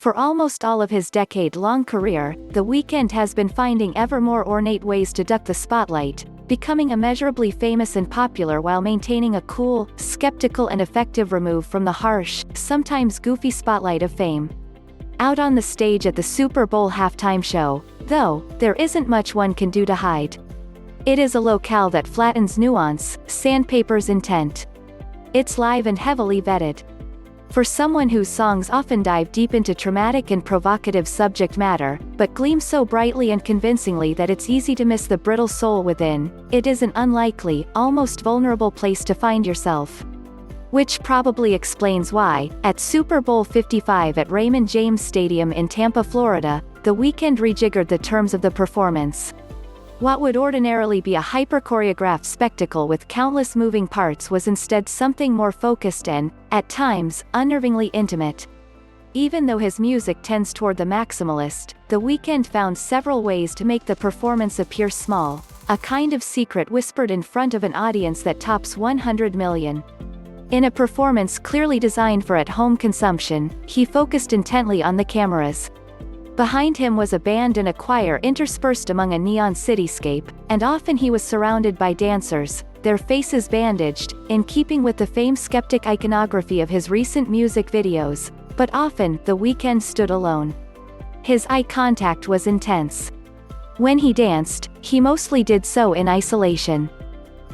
For almost all of his decade-long career, The Weeknd has been finding ever more ornate ways to duck the spotlight, becoming immeasurably famous and popular while maintaining a cool, skeptical and effective remove from the harsh, sometimes goofy spotlight of fame. Out on the stage at the Super Bowl halftime show, though, there isn't much one can do to hide. It is a locale that flattens nuance, sandpapers intent. It's live and heavily vetted. For someone whose songs often dive deep into traumatic and provocative subject matter, but gleam so brightly and convincingly that it's easy to miss the brittle soul within, it is an unlikely, almost vulnerable place to find yourself. Which probably explains why, at Super Bowl 55 at Raymond James Stadium in Tampa, Florida, The Weeknd rejiggered the terms of the performance. What would ordinarily be a hyperchoreographed spectacle with countless moving parts was instead something more focused and, at times, unnervingly intimate. Even though his music tends toward the maximalist, The Weeknd found several ways to make the performance appear small, a kind of secret whispered in front of an audience that tops 100 million. In a performance clearly designed for at-home consumption, he focused intently on the cameras. Behind him was a band and a choir interspersed among a neon cityscape, and often he was surrounded by dancers, their faces bandaged, in keeping with the fame-skeptic iconography of his recent music videos, but often, The Weeknd stood alone. His eye contact was intense. When he danced, he mostly did so in isolation.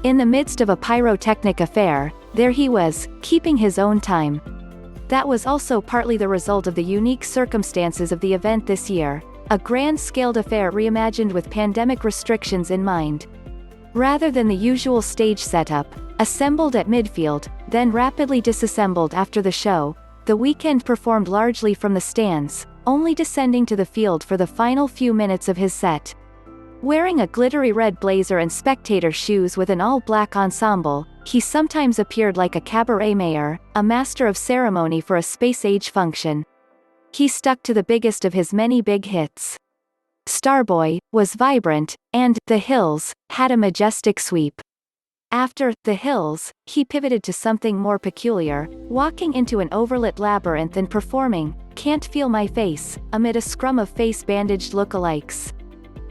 In the midst of a pyrotechnic affair, there he was, keeping his own time. That was also partly the result of the unique circumstances of the event this year, a grand-scaled affair reimagined with pandemic restrictions in mind. Rather than the usual stage setup, assembled at midfield, then rapidly disassembled after the show, The Weeknd performed largely from the stands, only descending to the field for the final few minutes of his set. Wearing a glittery red blazer and spectator shoes with an all-black ensemble, he sometimes appeared like a cabaret mayor, a master of ceremony for a space-age function. He stuck to the biggest of his many big hits. Starboy was vibrant, and The Hills had a majestic sweep. After The Hills, he pivoted to something more peculiar, walking into an overlit labyrinth and performing Can't Feel My Face, amid a scrum of face-bandaged lookalikes.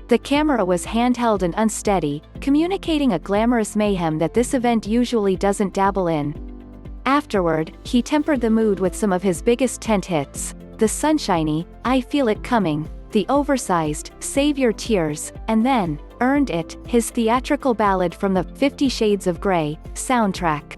The camera was handheld and unsteady, communicating a glamorous mayhem that this event usually doesn't dabble in. Afterward, he tempered the mood with some of his biggest tent hits, the sunshiny, I Feel It Coming, the oversized, Save Your Tears, and then, Earned It, his theatrical ballad from the 50 Shades of Grey soundtrack.